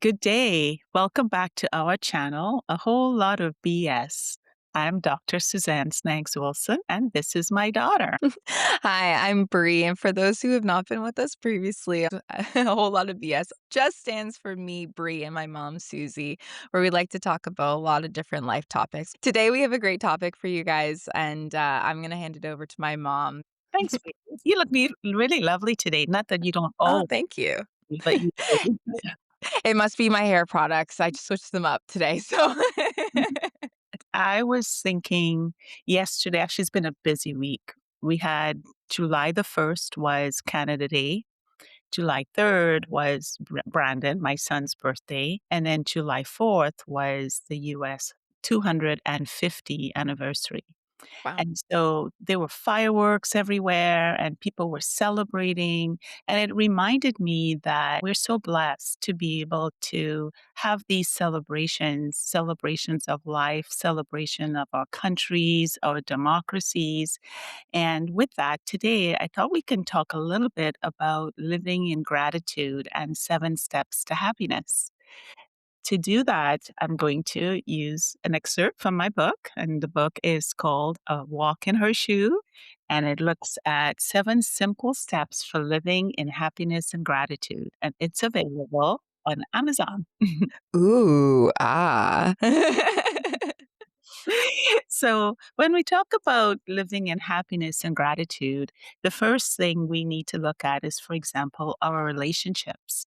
Good day. Welcome back to our channel, A Whole Lot of BS. I'm Dr. Suzanne Snaggs Wilson, and this is my daughter. Hi, I'm Bree, and for those who have not been with us previously, a whole lot of BS just stands for me, Bree, and my mom, Susie, where we like to talk about a lot of different life topics. Today, we have a great topic for you guys, and I'm going to hand it over to my mom. Thanks, sweetie. You look really lovely today. Not that you don't Oh, always, thank you. but you do. It must be my hair products. I just switched them up today. So, I was thinking yesterday, actually, it's been a busy week. We had July the 1st was Canada Day. July 3rd was Brandon, my son's birthday. And then July 4th was the US 250 anniversary. wow. And so there were fireworks everywhere and people were celebrating. And it reminded me that we're so blessed to be able to have these celebrations of life, celebration of our countries, our democracies. And with that, today, I thought we can talk a little bit about living in gratitude and 7 steps to happiness. To do that, I'm going to use an excerpt from my book, and the book is called A Walk in Her Shoe, and it looks at 7 simple steps for living in happiness and gratitude, and it's available on Amazon. Ooh, ah. So, when we talk about living in happiness and gratitude, the first thing we need to look at is, for example, our relationships.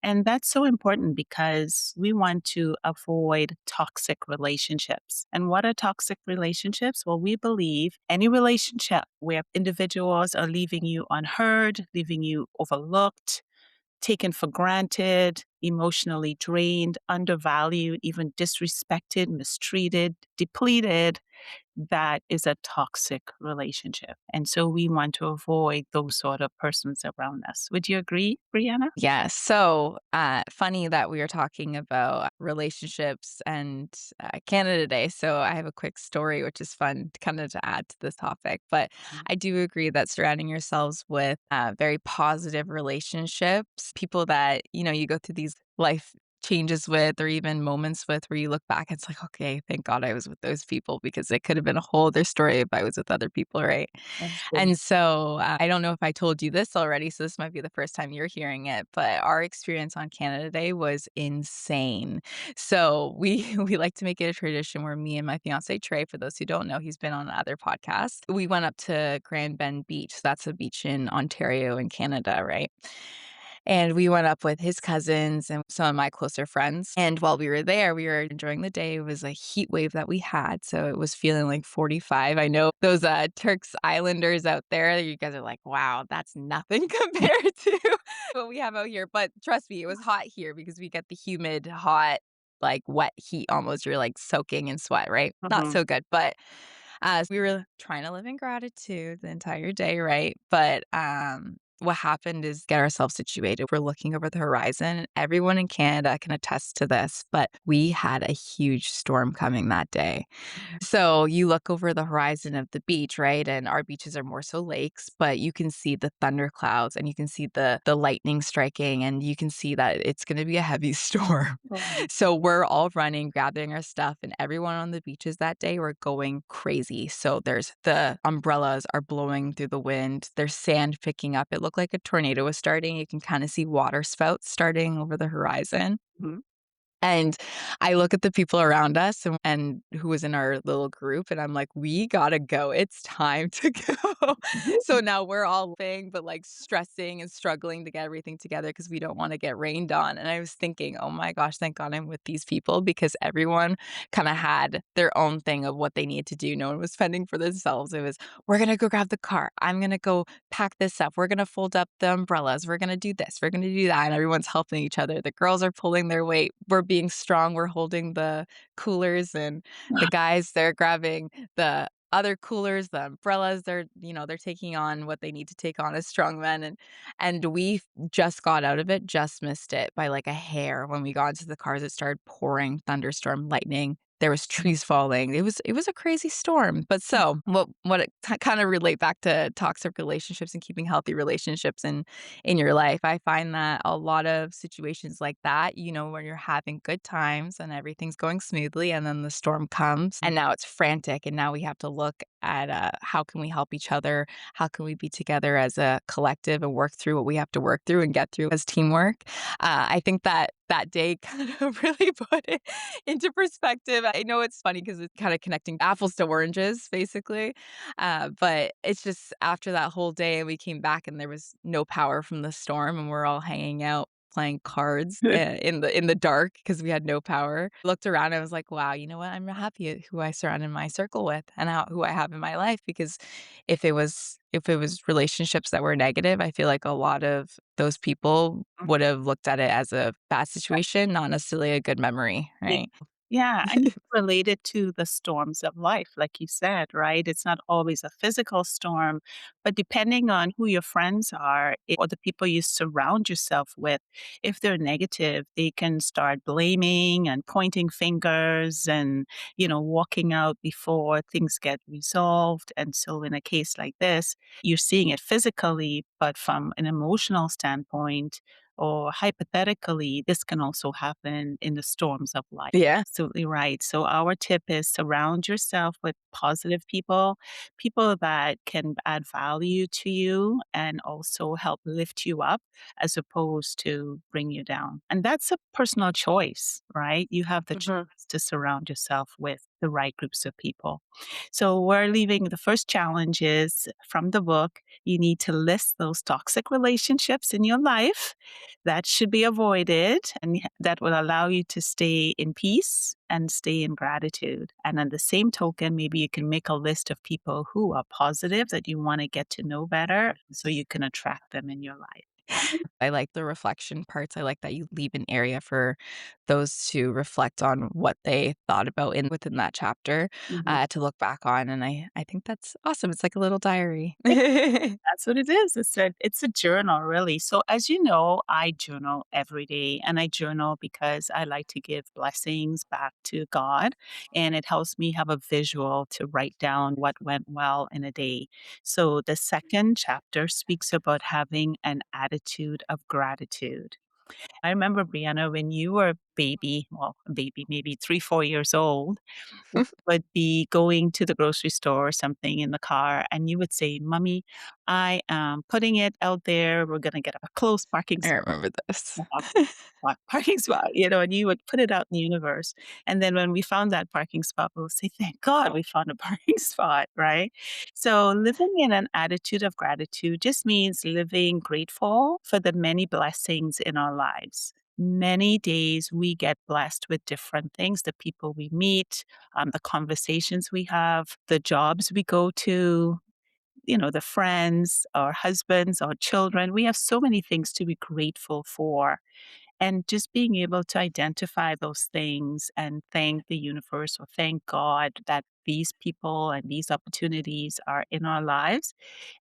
And that's so important because we want to avoid toxic relationships. And what are toxic relationships? Well, we believe any relationship where individuals are leaving you unheard, leaving you overlooked, taken for granted, emotionally drained, undervalued, even disrespected, mistreated, depleted, that is a toxic relationship. And so we want to avoid those sort of persons around us. Would you agree, Brianna? Yes. So, funny that we are talking about relationships and Canada Day. So, I have a quick story, which is fun kind of to add to this topic. But I do agree that surrounding yourselves with very positive relationships, people that, you go through these life changes with, or even moments with where you look back, it's like, okay, thank God I was with those people because it could have been a whole other story if I was with other people, right? Absolutely. And so, I don't know if I told you this already, so this might be the first time you're hearing it, but our experience on Canada Day was insane. So, we we like to make it a tradition where me and my fiancé Trey, for those who don't know, he's been on other podcasts. We went up to Grand Bend Beach. That's a beach in Ontario in Canada, right? And we went up with his cousins and some of my closer friends. And while we were there, we were enjoying the day. It was a heat wave that we had. So it was feeling like 45. I know those Turks Islanders out there, you guys are like, wow, that's nothing compared to what we have out here. But trust me, it was hot here because we get the humid, hot, like wet heat almost. You're like soaking in sweat, right? Not Mhm. so good. But we were trying to live in gratitude the entire day, right? But what happened is get ourselves situated. We're looking over the horizon. And everyone in Canada can attest to this, but we had a huge storm coming that day. So you look over the horizon of the beach, right? And our beaches are more so lakes, but you can see the thunderclouds and you can see the lightning striking and you can see that it's going to be a heavy storm. Mhm. So we're all running, grabbing our stuff, and everyone on the beaches that day were going crazy. So there's the umbrellas are blowing through the wind. There's sand picking up. It looked like a tornado was starting. You can kind of see water spouts starting over the horizon. Mhm. And I look at the people around us and who was in our little group, and I'm like, "We gotta go. It's time to go." So now we're all paying, but, like, stressing and struggling to get everything together because we don't wanna get rained on, and I was thinking, "Oh my gosh, thank God I'm with these people," because everyone kinda had their own thing of what they needed to do. No one was fending for themselves. It was, "We're gonna go grab the car. I'm gonna go pack this up. We're gonna fold up the umbrellas. We're gonna do this. We're gonna do that," and everyone's helping each other. The girls are pulling their weight. We're being strong. We're holding the coolers, and the guys, they're grabbing the other coolers, the umbrellas. They're taking on what they need to take on as strong men, and we just got out of it, just missed it by like a hair. When we got into the cars, it started pouring thunderstorm, lightning, there was trees falling. It was a crazy storm. But so what it kind of relate back to toxic relationships and keeping healthy relationships in your life. I find that a lot of situations like that, when you're having good times and everything's going smoothly, and then the storm comes and now it's frantic, and now we have to look at how can we help each other? How can we be together as a collective and work through what we have to work through and get through as teamwork? I think that that day kind of really put it into perspective. I know it's funny because it's kind of connecting apples to oranges, basically. But it's just after that whole day, and we came back and there was no power from the storm, and we're all hanging out playing cards in the dark because we had no power. Looked around and I was like, wow, you know what? I'm happy at who I surrounded my circle with and who I have in my life, because if it was relationships that were negative, I feel like a lot of those people would have looked at it as a bad situation, not necessarily a good memory, Yeah. right? Yeah, and it's related to the storms of life, like you said, right? It's not always a physical storm, but depending on who your friends are or the people you surround yourself with, if they're negative, they can start blaming and pointing fingers and, walking out before things get resolved. And so in a case like this, you're seeing it physically, but from an emotional standpoint, or hypothetically, this can also happen in the storms of life. Yeah. Absolutely right. So, our tip is surround yourself with positive people, people that can add value to you and also help lift you up as opposed to bring you down. And that's a personal choice, right? You have the choice Mhm. to surround yourself with the right groups of people. So, we're leaving the first challenge is from the book. You need to list those toxic relationships in your life that should be avoided, and that will allow you to stay in peace and stay in gratitude. And on the same token, maybe you can make a list of people who are positive that you want to get to know better so you can attract them in your life. I like the reflection parts. I like that you leave an area for those to reflect on what they thought about within that chapter, Mhm. to look back on, and I think that's awesome. It's like a little diary. That's what it is. It's a journal, really. So, as you know, I journal every day, and I journal because I like to give blessings back to God, and it helps me have a visual to write down what went well in a day. So, the second chapter speaks about having an attitude of gratitude. I remember, Brianna, when you were a baby, well, a baby, maybe 3, 4 years old, would be going to the grocery store or something in the car, and you would say, "Mommy, I am putting it out there. We're gonna get a close parking I spot." remember this. Parking spot, and you would put it out in the universe. And then when we found that parking spot, we'll say, "Thank God we found a parking spot," right? So living in an attitude of gratitude just means living grateful for the many blessings in our lives. Many days we get blessed with different things, the people we meet, the conversations we have, the jobs we go to, the friends, our husbands, our children. We have so many things to be grateful for. And just being able to identify those things and thank the universe or thank God that these people and these opportunities are in our lives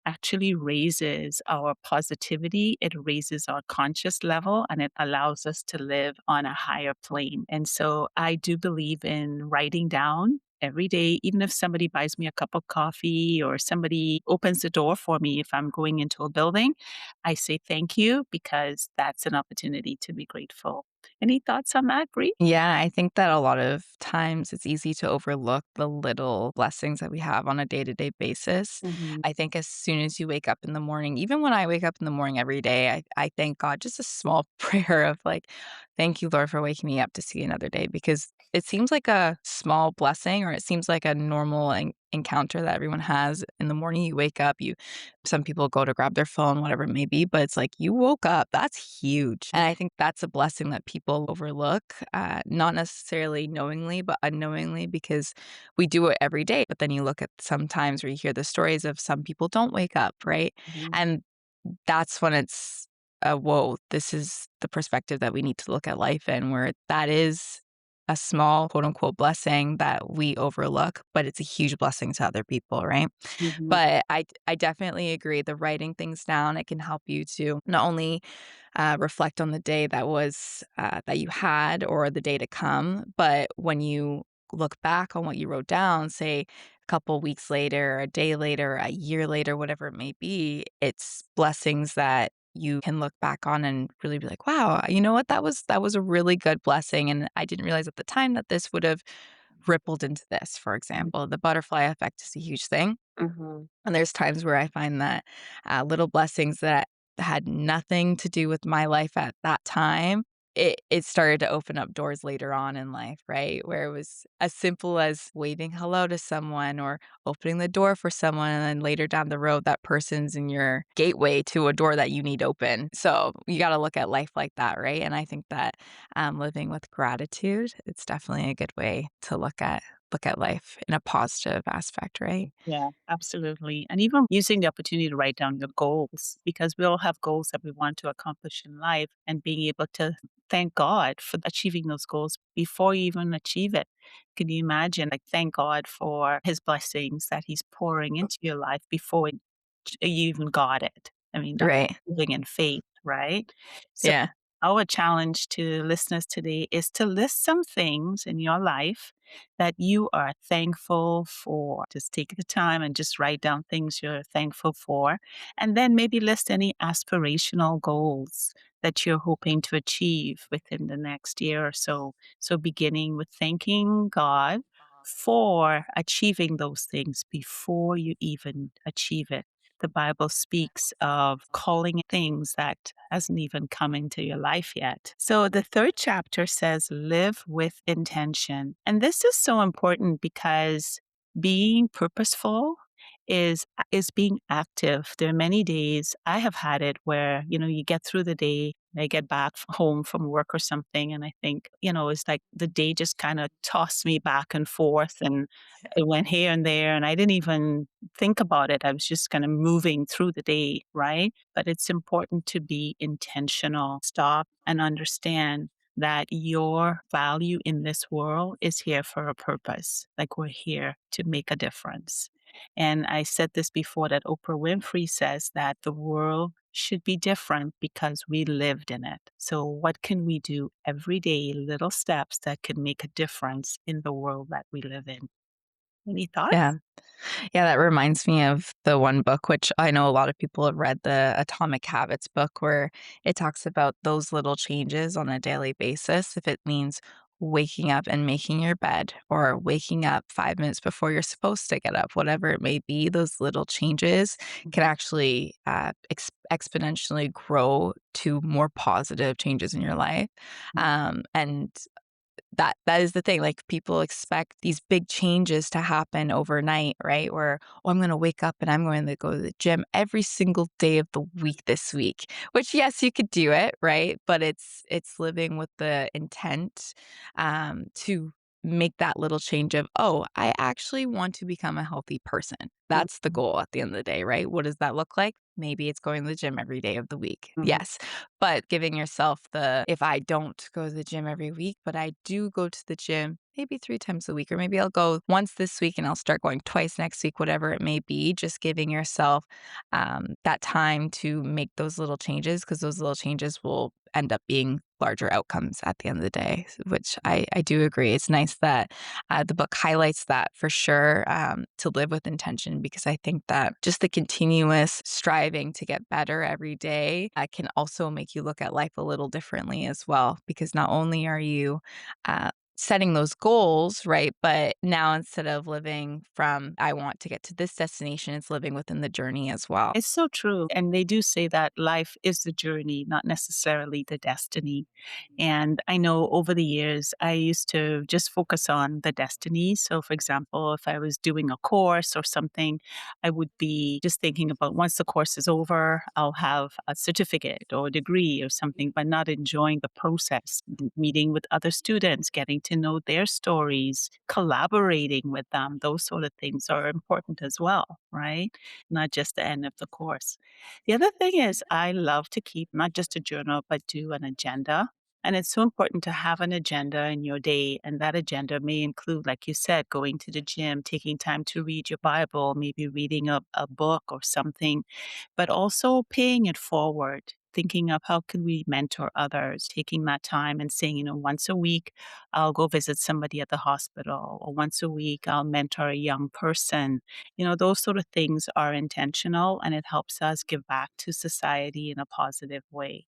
actually raises our positivity. It raises our conscious level and it allows us to live on a higher plane. And so I do believe in writing down every day, even if somebody buys me a cup of coffee or somebody opens the door for me if I'm going into a building, I say thank you because that's an opportunity to be grateful. Any thoughts on that, Bree? Yeah, I think that a lot of times it's easy to overlook the little blessings that we have on a day-to-day basis. Mhm. I think as soon as you wake up in the morning, even when I wake up in the morning every day, I thank God, just a small prayer of like, thank you, Lord, for waking me up to see another day, because it seems like a small blessing, or it seems like a normal encounter that everyone has in the morning. You wake up, some people go to grab their phone, whatever it may be, but it's like you woke up. That's huge. And I think that's a blessing that people overlook, not necessarily knowingly, but unknowingly, because we do it every day. But then you look at sometimes where you hear the stories of some people don't wake up, right? Mhm. And that's when it's, whoa, this is the perspective that we need to look at life in, where that is a small quote unquote blessing that we overlook, but it's a huge blessing to other people, right? Mhm. But I definitely agree. The writing things down, it can help you to not only reflect on the day that was that you had or the day to come, but when you look back on what you wrote down, say a couple weeks later, a day later, a year later, whatever it may be, it's blessings that you can look back on and really be like, "Wow, you know what? That was a really good blessing, and I didn't realize at the time that this would have rippled into this," for example. The butterfly effect is a huge thing. Mhm. And there's times where I find that, little blessings that had nothing to do with my life at that time, it started to open up doors later on in life, right? Where it was as simple as waving hello to someone or opening the door for someone, and then later down the road, that person's in your gateway to a door that you need open. So, you gotta look at life like that, right? And I think that, living with gratitude, it's definitely a good way to look at life in a positive aspect, right? Yeah, absolutely. And even using the opportunity to write down your goals, because we all have goals that we want to accomplish in life, and being able to thank God for achieving those goals before you even achieve it. Can you imagine? Like, thank God for his blessings that he's pouring into your life before you even got it. I mean, that's Right. living in faith, right? So, Yeah. our challenge to listeners today is to list some things in your life that you are thankful for. Just take the time and just write down things you're thankful for. And then maybe list any aspirational goals that you're hoping to achieve within the next year or so. So, beginning with thanking God for achieving those things before you even achieve it. The Bible speaks of calling things that hasn't even come into your life yet. So the third chapter says, live with intention. And this is so important because being purposeful is being active. There are many days I have had it where, you get through the day, I get back home from work or something, and I think, it's like the day just kind of tossed me back and forth, and it went here and there, and I didn't even think about it. I was just kind of moving through the day, right? But it's important to be intentional, stop and understand that your value in this world is here for a purpose. Like, we're here to make a difference. And I said this before, that Oprah Winfrey says that the world should be different because we lived in it. So, what can we do every day, little steps that can make a difference in the world that we live in? Any Yeah. thoughts? Yeah, that reminds me of the one book, which I know a lot of people have read, the Atomic Habits book, where it talks about those little changes on a daily basis. If it means waking up and making your bed, or waking up 5 minutes before you're supposed to get up, whatever it may be, those little changes can Mhm. actually exponentially grow to more positive changes in your life. And that is the thing, like, people expect these big changes to happen overnight, right? Where, "Oh, I'm gonna wake up and I'm going to go to the gym every single day of the week this week," which, yes, you could do it, right? But it's living with the intent, to make that little change of, "Oh, I actually want to become a healthy person." That's the Mhm. goal at the end of the day, right? What does that look like? Maybe it's going to the gym every day of the week. Mhm. Yes, but giving yourself the, if I don't go to the gym every week, but I do go to the gym maybe 3 times a week, or maybe I'll go once this week and I'll start going twice next week, whatever it may be, just giving yourself, that time to make those little changes, because those little changes will end up being larger outcomes at the end of the day, which I do agree. It's nice that, the book highlights that for sure, to live with intention, because I think that just the continuous striving to get better every day, can also make you look at life a little differently as well, because not only are you, setting those goals, right? But now, instead of living from, I want to get to this destination, it's living within the journey as well. It's so true. And they do say that life is the journey, not necessarily the destiny. And I know over the years, I used to just focus on the destiny. So, for example, if I was doing a course or something, I would be just thinking about, once the course is over, I'll have a certificate or a degree or something, but not enjoying the process, meeting with other students, getting to know their stories, collaborating with them. Those sort of things are important as well, right? Not just the end of the course. The other thing is, I love to keep not just a journal, but do an agenda. And it's so important to have an agenda in your day. And that agenda may include, like you said, going to the gym, taking time to read your Bible, maybe reading a book or something, but also paying it forward. thinking of how could we mentor others, taking that time and saying, once a week, I'll go visit somebody at the hospital, or once a week, I'll mentor a young person. Those sort of things are intentional and it helps us give back to society in a positive way.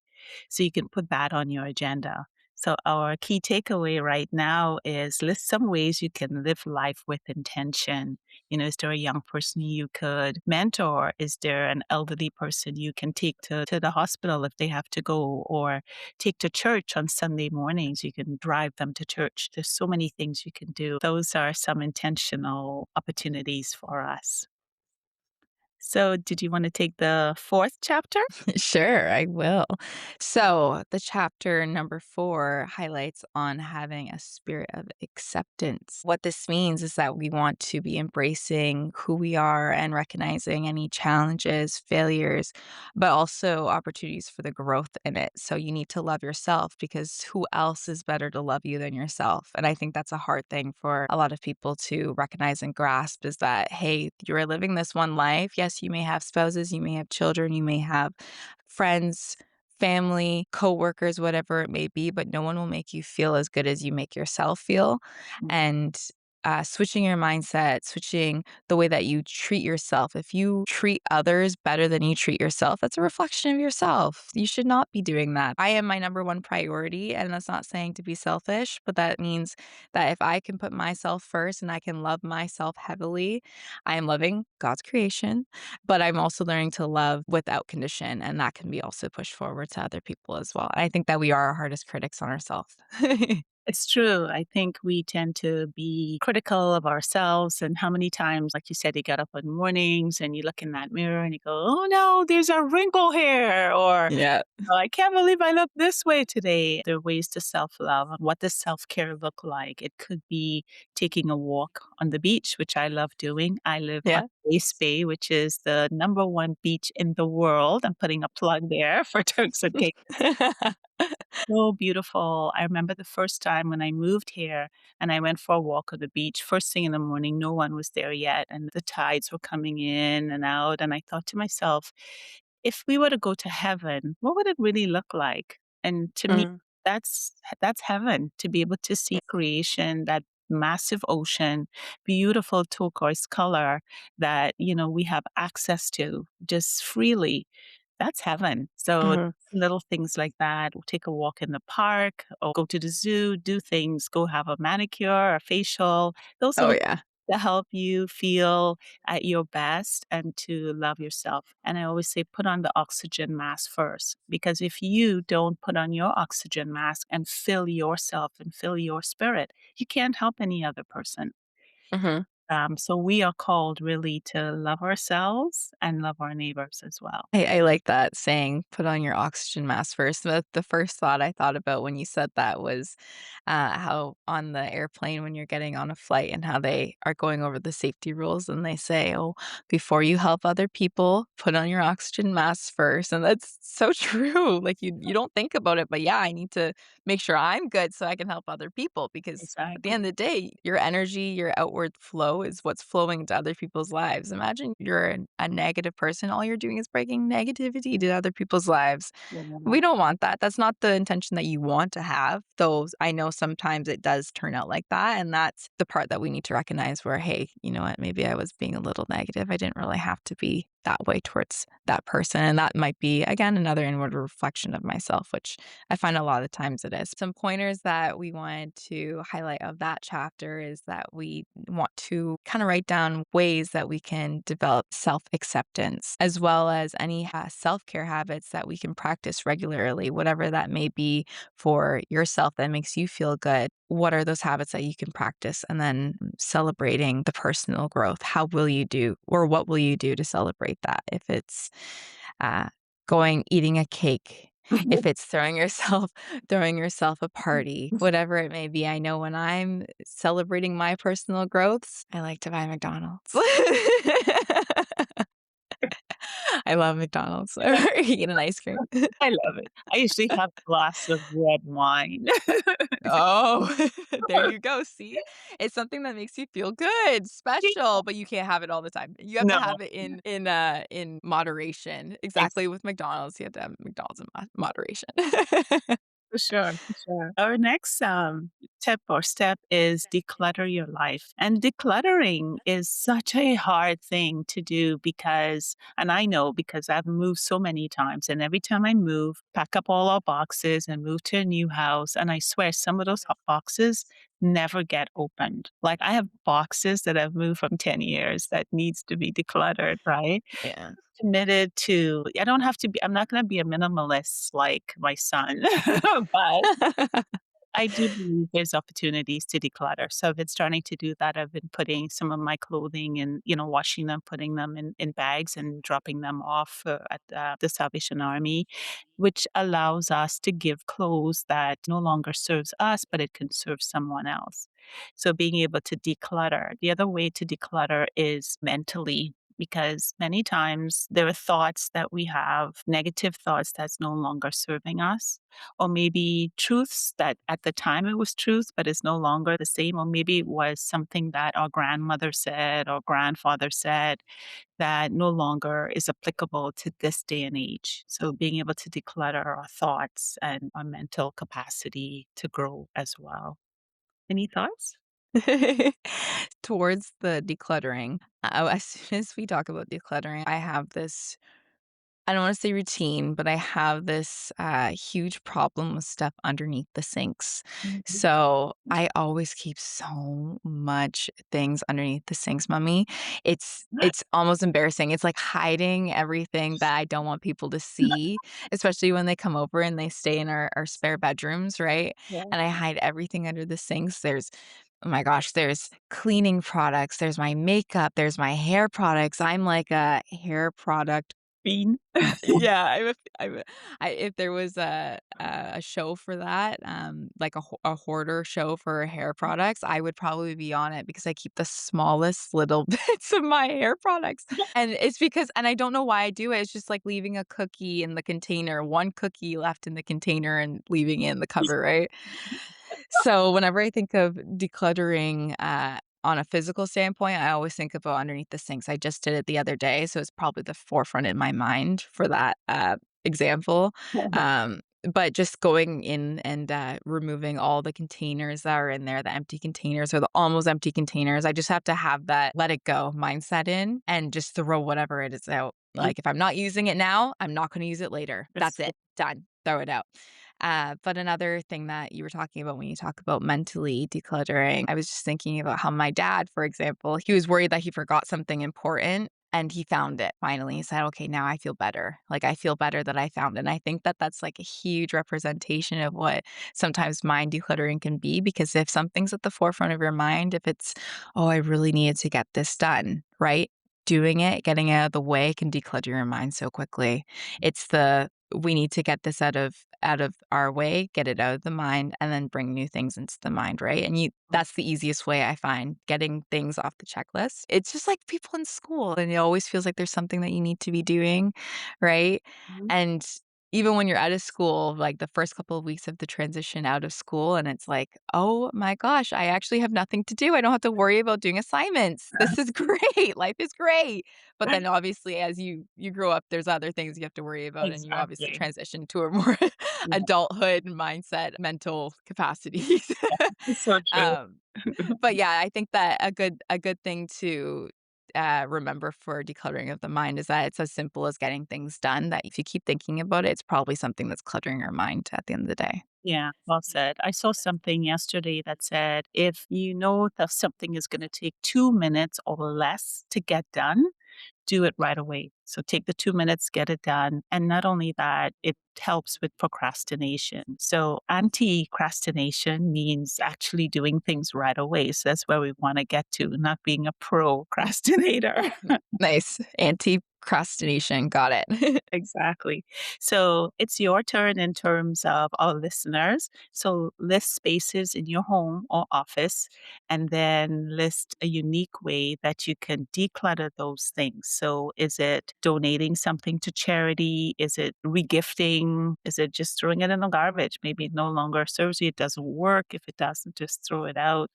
So you can put that on your agenda. So, our key takeaway right now is list some ways you can live life with intention. Is there a young person you could mentor? Is there an elderly person you can take to the hospital if they have to go, or take to church on Sunday mornings? You can drive them to church. There's so many things you can do. Those are some intentional opportunities for us. So, did you want to take the fourth chapter? Sure, I will. So, the chapter number 4 highlights on having a spirit of acceptance. What this means is that we want to be embracing who we are and recognizing any challenges, failures, but also opportunities for the growth in it. So, you need to love yourself because who else is better to love you than yourself? And I think that's a hard thing for a lot of people to recognize and grasp is that, hey, you're living this one life. Yes, you may have spouses, you may have children, you may have friends, family, coworkers, whatever it may be, but no one will make you feel as good as you make yourself feel. And switching your mindset, switching the way that you treat yourself. If you treat others better than you treat yourself, that's a reflection of yourself. You should not be doing that. I am my number one priority, and that's not saying to be selfish, but that means that if I can put myself first and I can love myself heavily, I am loving God's creation, but I'm also learning to love without condition, and that can be also pushed forward to other people as well. I think that we are our hardest critics on ourselves. It's true. I think we tend to be critical of ourselves and how many times, like you said, you get up in mornings and you look in that mirror and you go, "Oh no, there's a wrinkle here," or Yeah. "Oh, I can't believe I look this way today." There are ways to self-love. What does self-care look like? It could be taking a walk on the beach, which I love doing. I live on Yeah. Base Bay, which is the number one beach in the world. I'm putting a plug there for Turks and Caicos. So beautiful. I remember the first time when I moved here and I went for a walk on the beach. First thing in the morning, no one was there yet, and the tides were coming in and out. And I thought to myself, if we were to go to heaven, what would it really look like? And to me, Mhm. that's heaven, to be able to see creation, that massive ocean, beautiful turquoise color that, we have access to just freely. That's heaven. So Mhm. little things like that. We'll take a walk in the park or go to the zoo, do things, go have a manicure, a facial. Those Oh, little yeah. to help you feel at your best and to love yourself. And I always say, put on the oxygen mask first, because if you don't put on your oxygen mask and fill yourself and fill your spirit, you can't help any other person. Mhm. So we are called really to love ourselves and love our neighbors as well. I like that saying, "Put on your oxygen mask first." The first thought I thought about when you said that was, how on the airplane when you're getting on a flight and how they are going over the safety rules and they say, "Oh, before you help other people, put on your oxygen mask first," and that's so true. Like, you don't think about it, but yeah, I need to make sure I'm good so I can help other people because at the Exactly. end of the day, your energy, your outward flow is what's flowing into other people's lives. Imagine you're a negative person, all you're doing is bringing negativity to other people's lives. Yeah. We don't want that. That's not the intention that you want to have, though I know sometimes it does turn out like that, and that's the part that we need to recognize where, "Hey, you know what? Maybe I was being a little negative. I didn't really have to be that way towards that person," and that might be, again, another inward reflection of myself, which I find a lot of times it is. Some pointers that we wanted to highlight of that chapter is that we want to kind of write down ways that we can develop self acceptance, as well as any self care habits that we can practice regularly, whatever that may be for yourself that makes you feel good. What are those habits that you can practice? And then celebrating the personal growth. How will you do, or what will you do to celebrate that? If it's uh, eating a cake, if it's throwing yourself a party, whatever it may be. I know when I'm celebrating my personal growths, I like to buy McDonald's. I love McDonald's or eat an ice cream. I love it. I usually have a glass of red wine. Oh, There you go, see? It's something that makes you feel good, special, but you can't have it all the time. You have to No, have it in moderation. Exactly with McDonald's, you have to have McDonald's in moderation. for sure, for sure. Our next tip or step is declutter your life. And decluttering is such a hard thing to do because, and I know because I've moved so many times, and every time I move, pack up all our boxes and move to a new house. And I swear some of those boxes never get opened. Like I have boxes that I've moved from 10 years that needs to be decluttered, right? Yeah. Committed to I don't have to be I'm not gonna be a minimalist like my son, but I do believe there's opportunities to declutter. So I've been starting to do that. I've been putting some of my clothing and, washing them, putting them in bags and dropping them off at the Salvation Army, which allows us to give clothes that no longer serves us, but it can serve someone else. So being able to declutter. The other way to declutter is mentally. Because many times there are thoughts that we have, negative thoughts that's no longer serving us, or maybe truths that at the time it was truth, but it's no longer the same, or maybe it was something that our grandmother said or grandfather said that no longer is applicable to this day and age. So being able to declutter our thoughts and our mental capacity to grow as well. Any thoughts? Towards the decluttering, as soon as we talk about decluttering, I have this I don't wanna say routine, but I have this, huge problem with stuff underneath the sinks. Mhm. So, I always keep so much things underneath the sinks, mommy. It's almost embarrassing. It's like hiding everything that I don't want people to see, especially when they come over and they stay in our spare bedrooms, right? Yeah. And I hide everything under the sinks. Oh my gosh, there's cleaning products, there's my makeup, there's my hair products. I'm like a hair product. Bean. Yeah, if there was a show for that, like a hoarder show for hair products, I would probably be on it because I keep the smallest little bits of my hair products, and it's because and I don't know why I do it, it's just like leaving a cookie in the container, 1 cookie left in the container and leaving it in the cover, right? So, whenever I think of decluttering, on a physical standpoint, I always think about underneath the sinks. I just did it the other day, so it's probably the forefront in my mind for that, example. Um, but just going in and, removing all the containers that are in there, the empty containers or the almost empty containers, I just have to have that let it go mindset in and just throw whatever it is out. Like, if I'm not using it now, I'm not gonna use it later. That's That's it. Done. Throw it out. But another thing that you were talking about when you talk about mentally decluttering, I was just thinking about how my dad, for example, he was worried that he forgot something important and he found it finally. He said, okay, now I feel better. Like I feel better that I found it. And I think that that's like a huge representation of what sometimes mind decluttering can be. Because if something's at the forefront of your mind, if it's, oh, I really needed to get this done, right? Doing it, getting it out of the way can declutter your mind so quickly. It's the we need to get this out of our way, get it out of the mind, and then bring new things into the mind, right? And you that's the easiest way I find getting things off the checklist. It's just like people in school, and it always feels like there's something that you need to be doing, right? Mhm. And even when you're out of school, like the first couple of weeks of the transition out of school, and it's like, oh my gosh, I actually have nothing to do. I don't have to worry about doing assignments. This is great. Life is great. But then obviously as you grow up, there's other things you have to worry about and you obviously Exactly. transition to a more Yeah, adulthood mindset, mental capacities. it's so true. um, but yeah, I think that a good thing to remember for decluttering of the mind is that it's as simple as getting things done. That if you keep thinking about it, it's probably something that's cluttering your mind at the end of the day. Yeah, well said. I saw something yesterday that said if you know that something is going to take 2 minutes or less to get done, do it right away. So take the 2 minutes, get it done. And not only that, it helps with procrastination. So anti-crastination means actually doing things right away. So that's where we want to get to, not being a procrastinator. Nice. Anti Procrastination, got it. Exactly. So it's your turn in terms of our listeners. So list spaces in your home or office, and then list a unique way that you can declutter those things. So is it donating something to charity? Is it regifting? Is it just throwing it in the garbage? Maybe it no longer serves you. It doesn't work. If it doesn't, just throw it out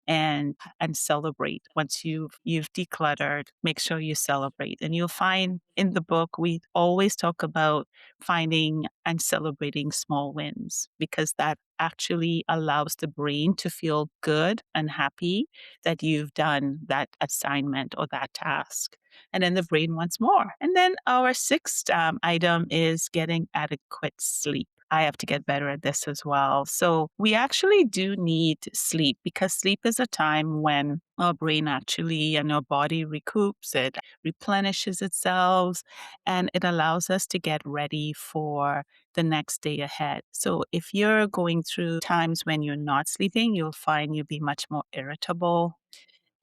and celebrate. Once you've decluttered, make sure you celebrate. And you'll find in the book we always talk about finding and celebrating small wins because that actually allows the brain to feel good and happy that you've done that assignment or that task. And then the brain wants more. And then our sixth item is getting adequate sleep. I have to get better at this as well. So we actually do need sleep because sleep is a time when our brain actually and our body recoups, it replenishes itself, and it allows us to get ready for the next day ahead. So if you're going through times when you're not sleeping, you'll find you'll be much more irritable.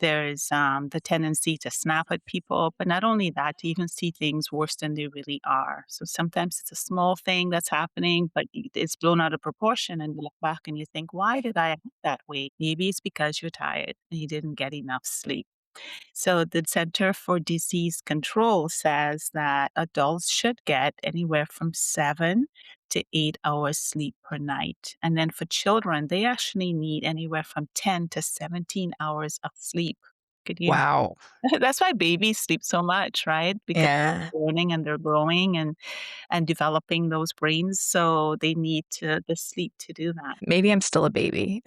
There's the tendency to snap at people, but not only that, to even see things worse than they really are. So sometimes it's a small thing that's happening, but it's blown out of proportion. And you look back and you think, why did I act that way? Maybe it's because you're tired and you didn't get enough sleep. So the Center for Disease Control says that adults should get anywhere from 7 to 8 hours sleep per night. And then for children, they actually need anywhere from 10 to 17 hours of sleep. Could you? Wow. That's why babies sleep so much, right? Because Yeah. they're learning and they're growing and developing those brains. So they need the sleep to do that. Maybe I'm still a baby.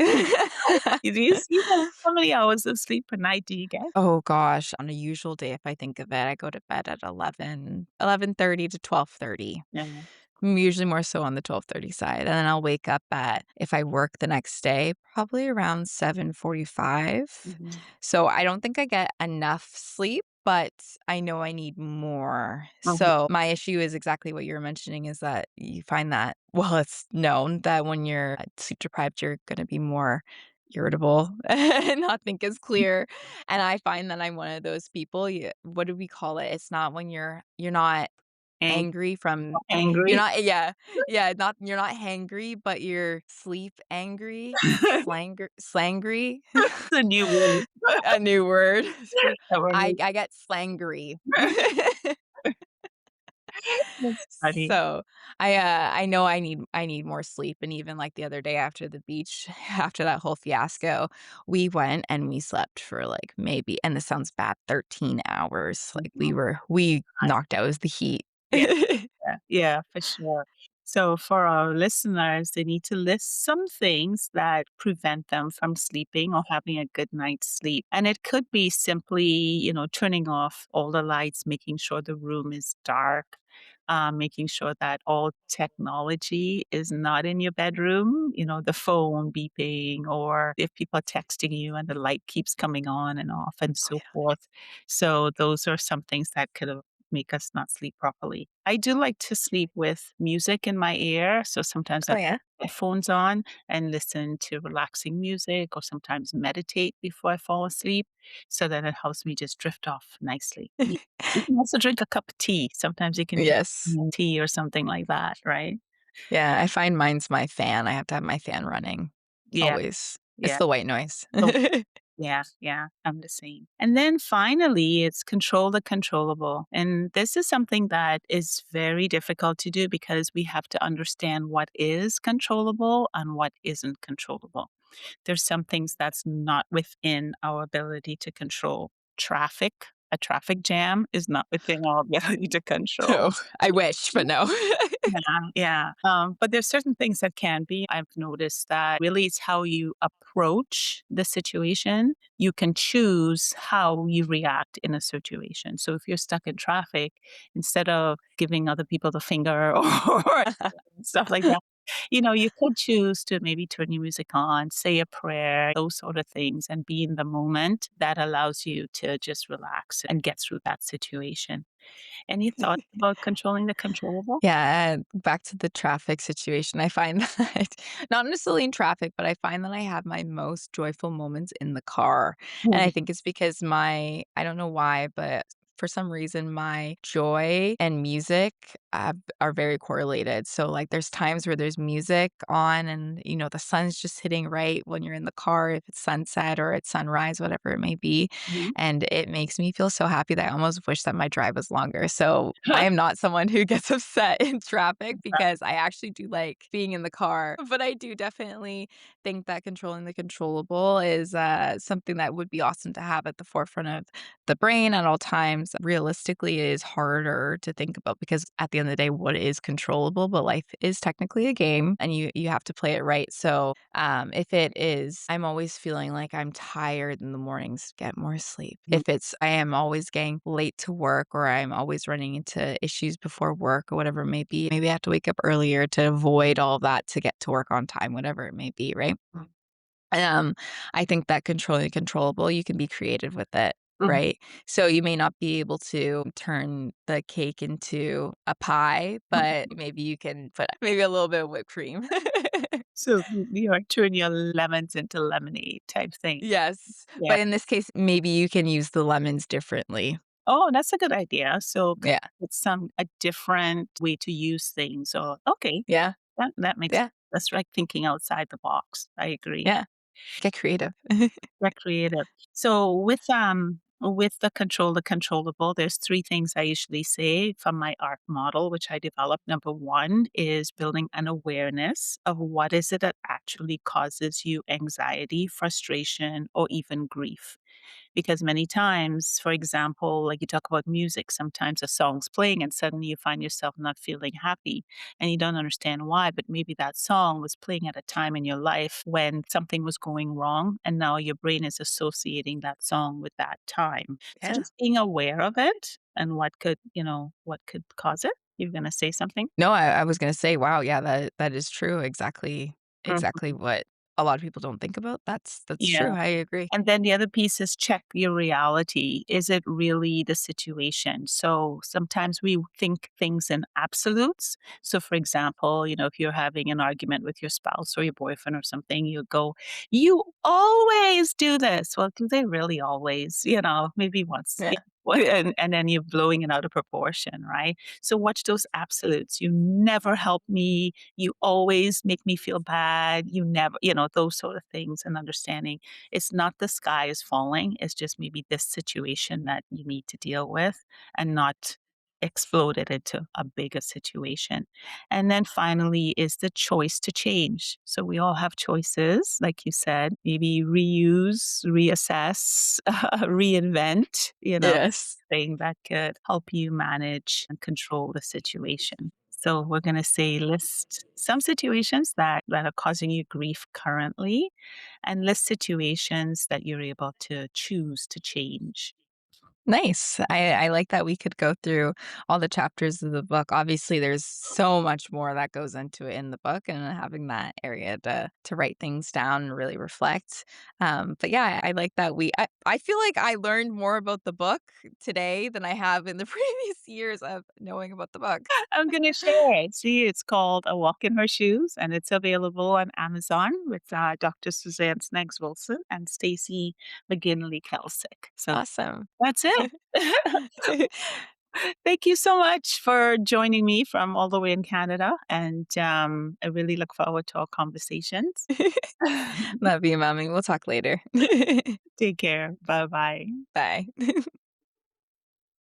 Do you see how many hours of sleep per night do you get? Oh gosh, on a usual day, if I think of it, I go to bed at 11:30 to 12:30. Yeah. Usually more so on the 12:30 side, and then I'll wake up at if I work the next day, probably around 7:45. Mhm. So, I don't think I get enough sleep, but I know I need more. Mhm. So, my issue is exactly what you're mentioning is that you find that well, it's known that when you're sleep deprived, you're gonna be more irritable and not think as clear, and I find that I'm one of those people, what do we call it? It's not when you're not Ang angry from you're angry. not yeah, not you're not hangry, but you're sleep angry, slangry? The new word. A new word. That we're I get slangry. That's funny. So, I know I need more sleep, and even, like, the other day after the beach, after that whole fiasco, we went and we slept for, like, maybe and this sounds bad, 13 hours, like, Mhm. we knocked out as the heat. Yeah, yeah, yeah, for sure. So for our listeners, they need to list some things that prevent them from sleeping or having a good night's sleep. And it could be simply, turning off all the lights, making sure the room is dark, making sure that all technology is not in your bedroom, the phone beeping, or if people are texting you and the light keeps coming on and off and Oh, so yeah. forth. So those are some things that could make us not sleep properly. I do like to sleep with music in my ear, so sometimes I Oh, put yeah? headphones on and listen to relaxing music or sometimes meditate before I fall asleep so that it helps me just drift off nicely. You can also drink a cup of tea. Sometimes you can drink Yes. tea or something like that, right? Yeah, I find mine's my fan, I have to have my fan running, Yeah, always. It's yeah. the white noise. So yeah, yeah, I'm the same. And then finally, it's control the controllable. And this is something that is very difficult to do because we have to understand what is controllable and what isn't controllable. There's some things that's not within our ability to control. A traffic jam is not within our ability to control. Oh, I wish, but no. Yeah, yeah. But there's certain things that can be. I've noticed that really it's how you approach the situation. You can choose how you react in a situation. So if you're stuck in traffic, instead of giving other people the finger or stuff like that, you could choose to maybe turn your music on, say a prayer, those sort of things, and be in the moment. That allows you to just relax and get through that situation. Any thoughts about controlling the controllable? Yeah, back to the traffic situation, I find that not necessarily in traffic, but I find that I have my most joyful moments in the car, and I think it's because I don't know why, but for some reason, my joy and music are very correlated. So, like, there's times where there's music on and, the sun's just hitting right when you're in the car, if it's sunset or it's sunrise, whatever it may be. Mhm. And it makes me feel so happy that I almost wish that my drive was longer. So, I am not someone who gets upset in traffic because I actually do like being in the car. But I do definitely think that controlling the controllable is something that would be awesome to have at the forefront of the brain at all times. Realistically, it is harder to think about because at the end of the day, what is controllable? But life is technically a game, and you have to play it right. So, if it is, I'm always feeling like I'm tired in the mornings, get more sleep. Mhm. If it's, I am always getting late to work, or I'm always running into issues before work, or whatever it may be. Maybe I have to wake up earlier to avoid all that to get to work on time, whatever it may be. Right. Um, I think that controlling the controllable, you can be creative with it, Mhm. right? So you may not be able to turn the cake into a pie, but maybe you can put maybe a little bit of whipped cream. So you are turn your lemons into lemonade type thing. Yes, Yeah. but in this case, maybe you can use the lemons differently. Oh, that's a good idea. So Yeah, it's some a different way to use things. So okay, yeah, that makes yeah, that's like thinking outside the box. I agree. yeah. Get creative. Get creative. So with the controllable, there's three things I usually say from my art model, which I developed. Number one is building an awareness of what is it that actually causes you anxiety, frustration, or even grief. Because many times, for example, like you talk about music, sometimes a song's playing and suddenly you find yourself not feeling happy and you don't understand why, but maybe that song was playing at a time in your life when something was going wrong and now your brain is associating that song with that time. So Yeah. just being aware of it and what could cause it. You're going to say something? No, I was gonna say, wow, yeah, that is true. Exactly Mhm. what a lot of people don't think about. That's Yeah. true. I agree. And then the other piece is check your reality. Is it really the situation? So sometimes we think things in absolutes. So, for example, if you're having an argument with your spouse or your boyfriend or something, you go, "You always do this." Well, do they really always? Maybe once. Yeah. And then you're blowing it out of proportion, right? So, watch those absolutes. You never help me. You always make me feel bad. You never, those sort of things, and understanding it's not the sky is falling, it's just maybe this situation that you need to deal with and not explode it into a bigger situation. And then finally is the choice to change. So we all have choices, like you said, maybe reuse, reassess, reinvent, Yes. thing that could help you manage and control the situation. So we're going to say list some situations that are causing you grief currently and list situations that you're able to choose to change. Nice. I like that we could go through all the chapters of the book. Obviously, there's so much more that goes into it in the book, and having that area to write things down and really reflect. But yeah, I like that I feel like I learned more about the book today than I have in the previous years of knowing about the book. I'm going to share it. See, it's called A Walk in Her Shoes, and it's available on Amazon with Dr. Suzanne Sneggs Wilson and Stacy McGinley Kelsick. So Awesome. that's it. Thank you so much for joining me from all the way in Canada. And I really look forward to our conversations. Love you, mommy. We'll talk later. Take care. Bye bye. Bye.